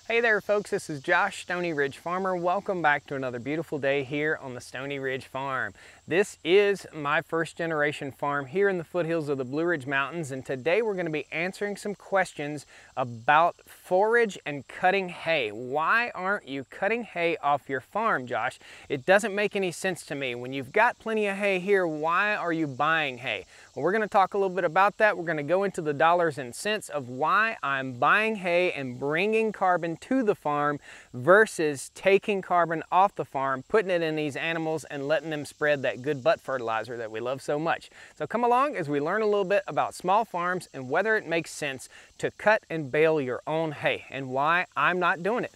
Hey there folks, this is Josh, Stoney Ridge Farmer. Welcome back to another beautiful day here on the Stoney Ridge Farm. This is my first generation farm here in the foothills of the Blue Ridge Mountains, and today we're going to be answering some questions about forage and cutting hay. Why aren't you cutting hay off your farm, Josh? It doesn't make any sense to me. When you've got plenty of hay here, why are you buying hay? Well, we're going to talk a little bit about that. We're going to go into the dollars and cents of why I'm buying hay and bringing carbon to the farm versus taking carbon off the farm, putting it in these animals and letting them spread that good butt fertilizer that we love so much. So come along as we learn a little bit about small farms and whether it makes sense to cut and bale your own hay and why I'm not doing it.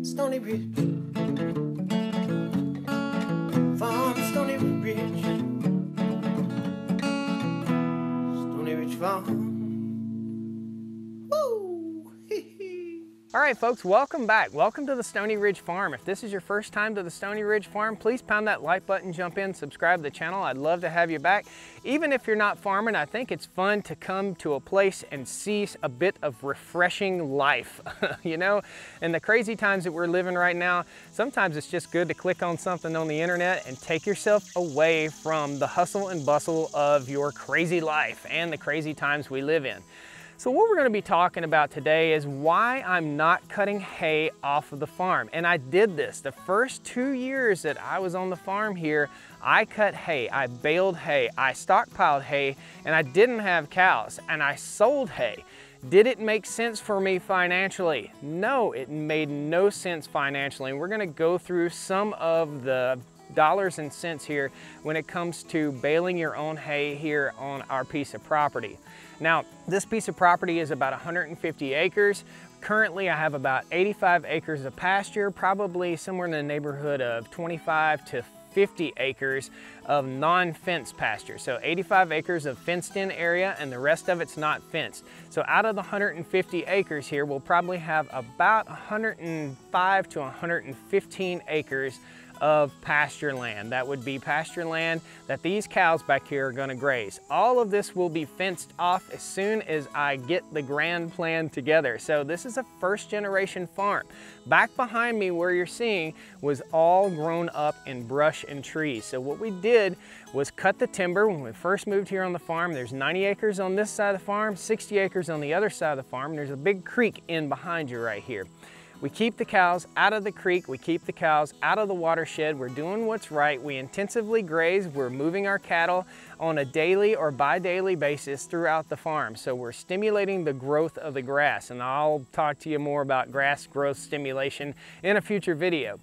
Stoney Ridge Farm, Stoney Ridge, Stoney Ridge Farm. Woo! All right, folks, welcome back. Welcome to the Stoney Ridge Farm. If this is your first time to the Stoney Ridge Farm, please pound that like button, jump in, subscribe to the channel. I'd love to have you back. Even if you're not farming, I think it's fun to come to a place and see a bit of refreshing life. You know, in the crazy times that we're living right now, sometimes it's just good to click on something on the internet and take yourself away from the hustle and bustle of your crazy life and the crazy times we live in. So what we're going to be talking about today is why I'm not cutting hay off of the farm. And I did this. The first 2 years that I was on the farm here, I cut hay, I baled hay, I stockpiled hay, and I didn't have cows, and I sold hay. Did it make sense for me financially? No, it made no sense financially. And we're going to go through some of the dollars and cents here when it comes to baling your own hay here on our piece of property. Now, this piece of property is about 150 acres. Currently, I have about 85 acres of pasture, probably somewhere in the neighborhood of 25 to 50 acres of non-fenced pasture. So 85 acres of fenced in area and the rest of it's not fenced. So out of the 150 acres here, we'll probably have about 105 to 115 acres of pasture land. That would be pasture land that these cows back here are going to graze. All of this will be fenced off as soon as I get the grand plan together. So this is a first generation farm. Back behind me where you're seeing was all grown up in brush and trees. So what we did was cut the timber when we first moved here on the farm. There's 90 acres on this side of the farm, 60 acres on the other side of the farm. There's a big creek in behind you right here. We keep the cows out of the creek, we keep the cows out of the watershed, we're doing what's right, we intensively graze, we're moving our cattle on a daily or bi-daily basis throughout the farm. So we're stimulating the growth of the grass, and I'll talk to you more about grass growth stimulation in a future video.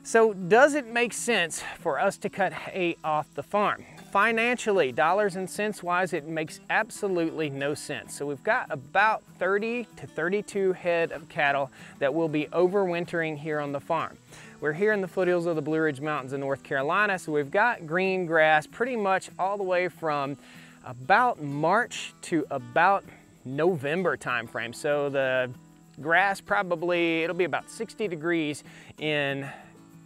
So does it make sense for us to cut hay off the farm? Financially, dollars and cents wise, it makes absolutely no sense. So we've got about 30 to 32 head of cattle that will be overwintering here on the farm. We're here in the foothills of the Blue Ridge Mountains in North Carolina, so we've got green grass pretty much all the way from about March to about November time frame. So the grass probably, it'll be about 60 degrees in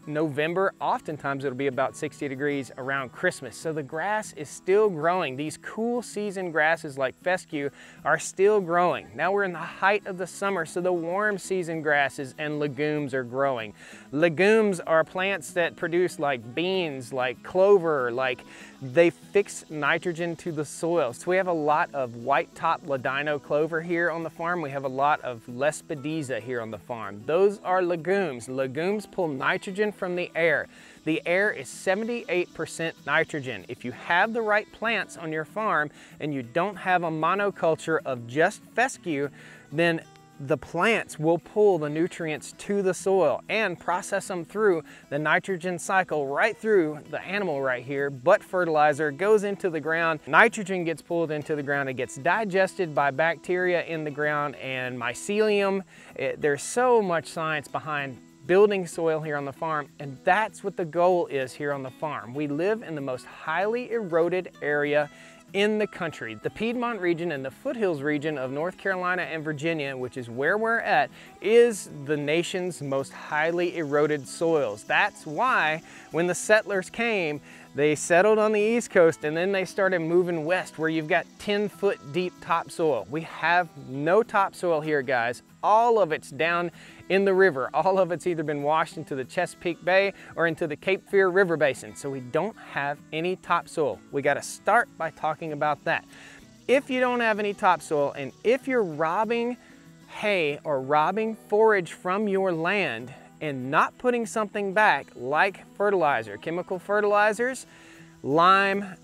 November. Oftentimes it'll be about 60 degrees around Christmas. So the grass is still growing. These cool season grasses like fescue are still growing. Now we're in the height of the summer, so the warm season grasses and legumes are growing. Legumes are plants that produce like beans, like clover, like they fix nitrogen to the soil. So we have a lot of white top ladino clover here on the farm. We have a lot of lespedeza here on the farm. Those are legumes. Legumes pull nitrogen from the air. The air is 78% nitrogen. If you have the right plants on your farm and you don't have a monoculture of just fescue, then the plants will pull the nutrients to the soil and process them through the nitrogen cycle right through the animal right here. Butt fertilizer goes into the ground, nitrogen gets pulled into the ground, it gets digested by bacteria in the ground and mycelium. There's so much science behind building soil here on the farm, and that's what the goal is here on the farm. We live in the most highly eroded area in the country. The Piedmont region and the foothills region of North Carolina and Virginia, which is where we're at, is the nation's most highly eroded soils. That's why when the settlers came, They settled on the East Coast and then they started moving west where you've got 10-foot deep topsoil. We have no topsoil here, guys. All of it's down in the river. All of it's either been washed into the Chesapeake Bay or into the Cape Fear River Basin. So we don't have any topsoil. We got to start by talking about that. If you don't have any topsoil and if you're robbing hay or robbing forage from your land and not putting something back like fertilizer, chemical fertilizers, lime,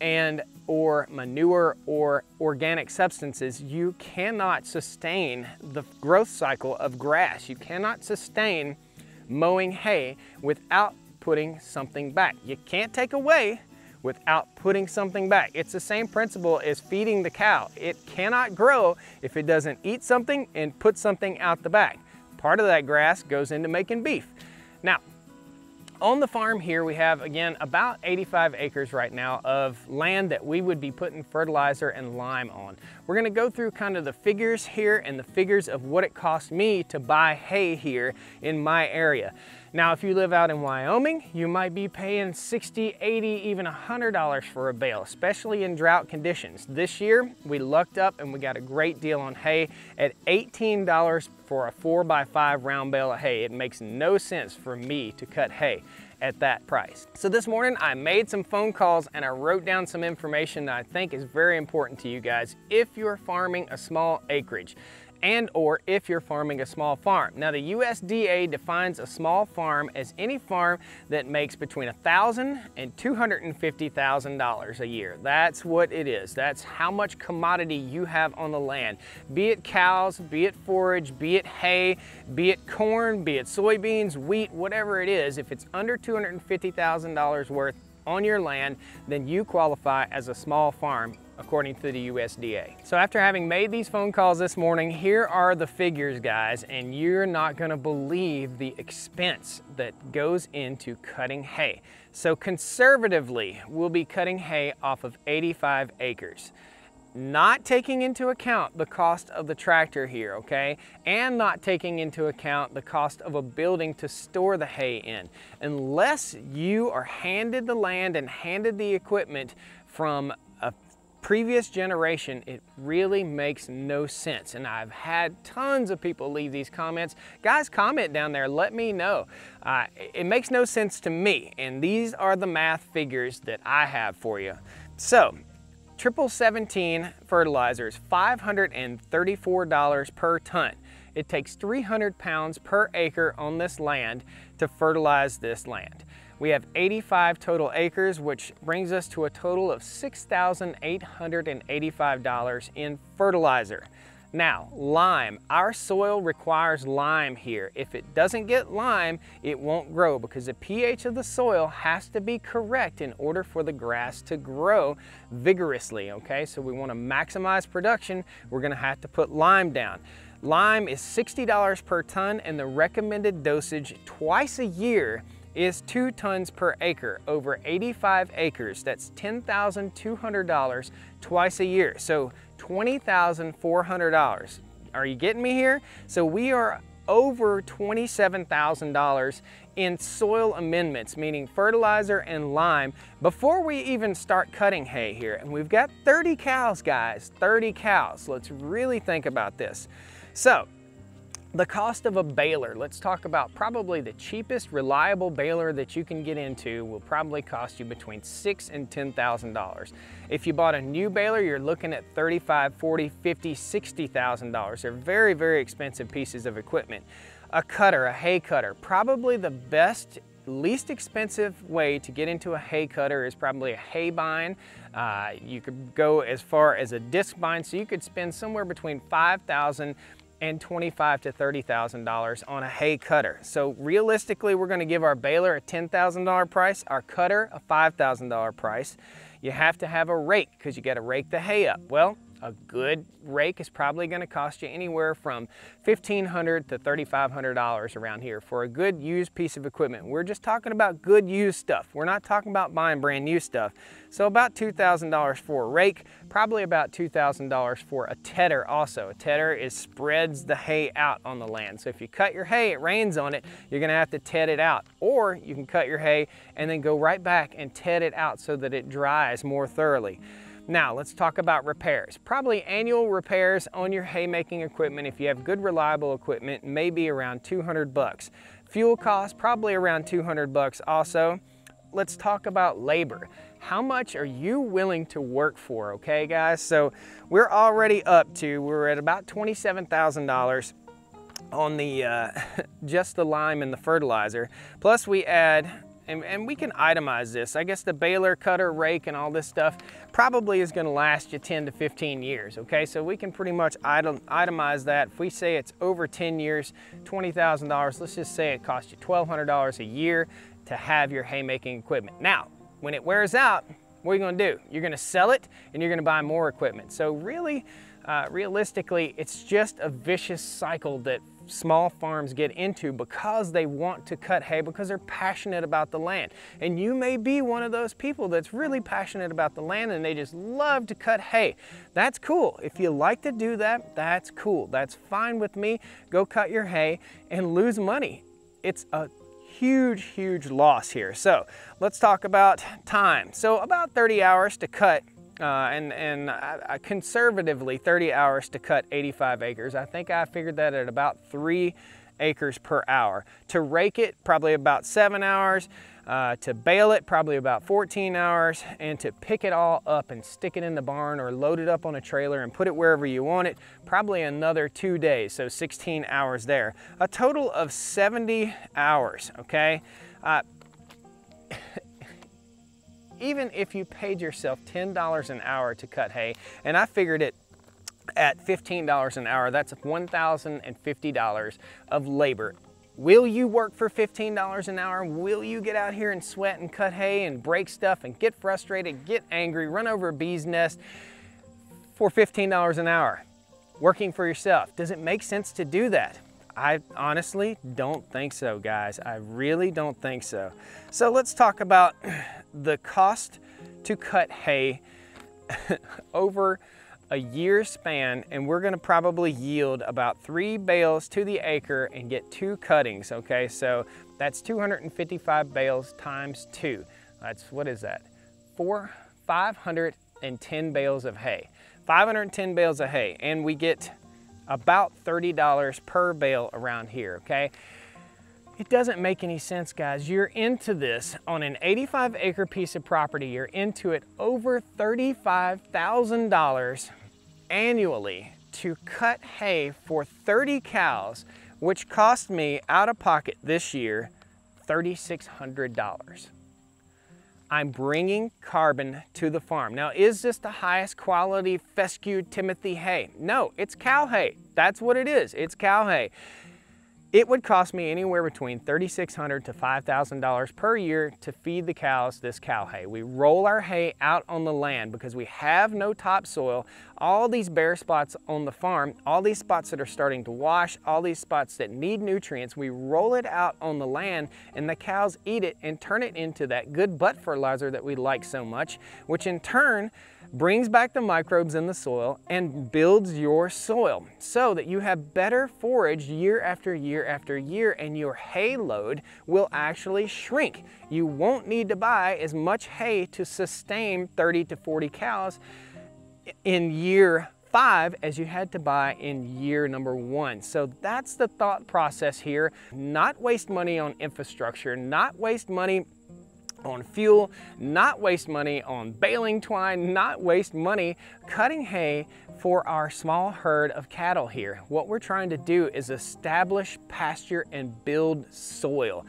and or manure or organic substances, you cannot sustain the growth cycle of grass. You cannot sustain mowing hay without putting something back. You can't take away without putting something back. It's the same principle as feeding the cow. It cannot grow if it doesn't eat something and put something out the back. Part of that grass goes into making beef. Now, on the farm here, we have, again, about 85 acres right now of land that we would be putting fertilizer and lime on. We're gonna go through kind of the figures here and the figures of what it cost me to buy hay here in my area. Now, if you live out in Wyoming, you might be paying $60, $80, even $100 for a bale, especially in drought conditions. This year, we lucked up and we got a great deal on hay at $18 for a 4x5 round bale of hay. It makes no sense for me to cut hay at that price. So this morning I made some phone calls and I wrote down some information that I think is very important to you guys if you're farming a small acreage and or if you're farming a small farm. Now, the USDA defines a small farm as any farm that makes between $1,000 and $250,000 a year. That's what it is. That's how much commodity you have on the land. Be it cows, be it forage, be it hay, be it corn, be it soybeans, wheat, whatever it is, if it's under $250,000 worth on your land, then you qualify as a small farm according to the USDA. So after having made these phone calls this morning, here are the figures, guys, and you're not gonna believe the expense that goes into cutting hay. So conservatively, we'll be cutting hay off of 85 acres. Not taking into account the cost of the tractor here, okay? And not taking into account the cost of a building to store the hay in. Unless you are handed the land and handed the equipment from a previous generation, it really makes no sense. And I've had tons of people leave these comments. Guys, comment down there, let me know. It makes no sense to me. And these are the math figures that I have for you. So, 1717 fertilizer is $534 per ton. It takes 300 pounds per acre on this land to fertilize this land. We have 85 total acres, which brings us to a total of $6,885 in fertilizer. Now, lime. Our soil requires lime here. If it doesn't get lime, it won't grow because the pH of the soil has to be correct in order for the grass to grow vigorously, okay? So we want to maximize production, we're going to have to put lime down. Lime is $60 per ton, and the recommended dosage twice a year is 2 tons per acre. Over 85 acres, that's $10,200 twice a year. So $20,400. Are you getting me here? So we are over $27,000 in soil amendments, meaning fertilizer and lime, before we even start cutting hay here. And we've got 30 cows, guys, 30 cows. Let's really think about this. So, the cost of a baler, let's talk about probably the cheapest reliable baler that you can get into will probably cost you between $6,000 and $10,000. If you bought a new baler, you're looking at $35,000, $40,000, $50,000, $60,000. They're very, very expensive pieces of equipment. A cutter, a hay cutter, probably the best, least expensive way to get into a hay cutter is probably a hay bind. You could go as far as a disc bind, so you could spend somewhere between $5,000 and $25,000 to $30,000 on a hay cutter. So realistically, we're going to give our baler a $10,000 price, our cutter a $5,000 price. You have to have a rake because you got to rake the hay up. Well, A good rake is probably going to cost you anywhere from $1,500 to $3,500 around here for a good used piece of equipment. We're just talking about good used stuff. We're not talking about buying brand new stuff. So about $2,000 for a rake, probably about $2,000 for a tedder also. A tedder spreads the hay out on the land. So if you cut your hay, it rains on it, you're going to have to ted it out. Or you can cut your hay and then go right back and ted it out so that it dries more thoroughly. Now let's talk about repairs. Probably annual repairs on your haymaking equipment, if you have good reliable equipment, maybe around 200 bucks. Fuel costs probably around 200 bucks also. Let's talk about labor. How much are you willing to work for, okay guys? So we're already we're at about $27,000 on the just the lime and the fertilizer. Plus we add, and we can itemize this. I guess the baler, cutter, rake, and all this stuff probably is gonna last you 10 to 15 years, okay? So we can pretty much itemize that. If we say it's over 10 years, $20,000, let's just say it costs you $1,200 a year to have your haymaking equipment. Now, when it wears out, what are you gonna do? You're gonna sell it and you're gonna buy more equipment. So really, realistically, it's just a vicious cycle that small farms get into because they want to cut hay because they're passionate about the land. And you may be one of those people that's really passionate about the land and they just love to cut hay. That's cool. If you like to do that, that's cool. That's fine with me. Go cut your hay and lose money. It's a huge loss here. So let's talk about time. So about 30 hours to cut conservatively 30 hours to cut 85 acres. I think I figured that at about 3 acres per hour. To rake it, probably about 7 hours. To bale it, probably about 14 hours. And to pick it all up and stick it in the barn or load it up on a trailer and put it wherever you want it, probably another 2 days, so 16 hours there. A total of 70 hours, okay? Even if you paid yourself $10 an hour to cut hay, and I figured it at $15 an hour, that's $1,050 of labor. Will you work for $15 an hour? Will you get out here and sweat and cut hay and break stuff and get frustrated, get angry, run over a bee's nest for $15 an hour? Working for yourself. Does it make sense to do that? I honestly don't think so, guys. I really don't think so. So let's talk about the cost to cut hay over a year span, and we're gonna probably yield about 3 bales to the acre and get 2 cuttings, okay? So that's 255 bales times 2. That's, what is that? 510 bales of hay. 510 bales of hay, and we get about $30 per bale around here, okay? It doesn't make any sense, guys. You're into this on an 85-acre piece of property. You're into it over $35,000 annually to cut hay for 30 cows, which cost me out of pocket this year $3,600. I'm bringing carbon to the farm. Now, is this the highest quality fescue Timothy hay? No, it's cow hay. That's what it is. It's cow hay. It would cost me anywhere between $3,600 to $5,000 per year to feed the cows this cow hay. We roll our hay out on the land because we have no topsoil. All these bare spots on the farm, all these spots that are starting to wash, all these spots that need nutrients, we roll it out on the land and the cows eat it and turn it into that good butt fertilizer that we like so much, which in turn brings back the microbes in the soil and builds your soil so that you have better forage year after year after year, and your hay load will actually shrink. You won't need to buy as much hay to sustain 30 to 40 cows in year 5 as you had to buy in year number 1. So that's the thought process here. Not waste money on infrastructure, not waste money on fuel, not waste money on baling twine, not waste money cutting hay for our small herd of cattle here. What we're trying to do is establish pasture and build soil.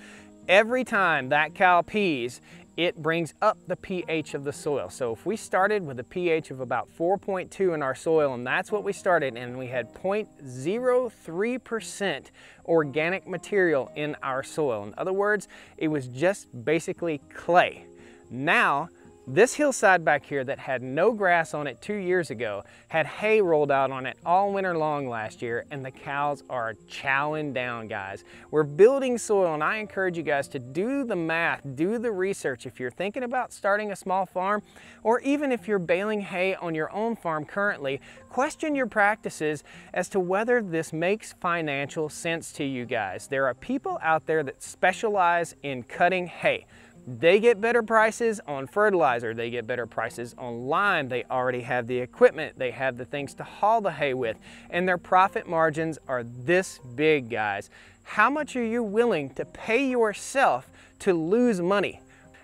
Every time that cow pees, it brings up the pH of the soil. So if we started with a pH of about 4.2 in our soil, and that's what we started, and we had 0.03% organic material in our soil. In other words, it was just basically clay. Now, This hillside back here that had no grass on it 2 years ago had hay rolled out on it all winter long last year, and the cows are chowing down, guys. We're building soil, and I encourage you guys to do the math, do the research. If you're thinking about starting a small farm, or even if you're baling hay on your own farm currently, question your practices as to whether this makes financial sense to you guys. There are people out there that specialize in cutting hay. They get better prices on fertilizer, they get better prices on lime, they already have the equipment, they have the things to haul the hay with, and their profit margins are this big, guys. How much are you willing to pay yourself to lose money?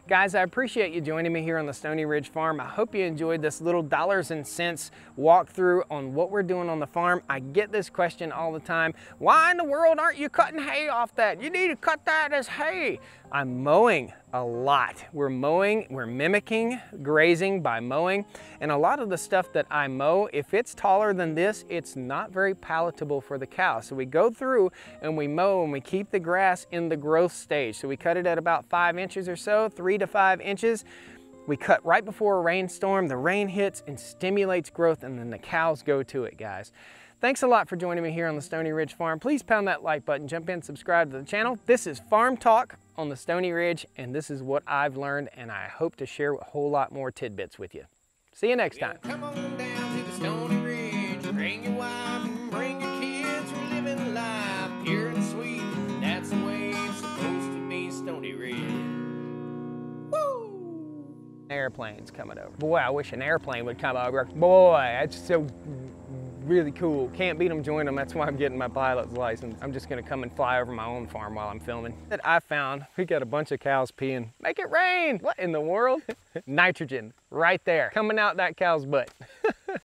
Guys, I appreciate you joining me here on the Stoney Ridge Farm. I hope you enjoyed this little dollars and cents walkthrough on what we're doing on the farm. I get this question all the time. Why in the world aren't you cutting hay off that? You need to cut that as hay. I'm mowing a lot. We're mowing, we're mimicking grazing by mowing. And a lot of the stuff that I mow, if it's taller than this, it's not very palatable for the cow. So we go through and we mow and we keep the grass in the growth stage. So we cut it at about 5 inches or so, 3 to 5 inches. We cut right before a rainstorm. The rain hits and stimulates growth, and then the cows go to it, guys. Thanks a lot for joining me here on the Stoney Ridge Farm. Please pound that like button, jump in, subscribe to the channel. This is Farm Talk on the Stoney Ridge, and this is what I've learned, and I hope to share a whole lot more tidbits with you. See you next time. Come on down to the Stoney Ridge. Bring your wife and bring your kids. We're living life pure and sweet. That's the way it's supposed to be, Stoney Ridge. Woo! Airplane's coming over. Boy, I wish an airplane would come over. Boy, that's so really cool. Can't beat them, join them. That's why I'm getting my pilot's license. I'm just gonna come and fly over my own farm while I'm filming. That I found, we got a bunch of cows peeing. Make it rain! What in the world? Nitrogen, right there, coming out that cow's butt.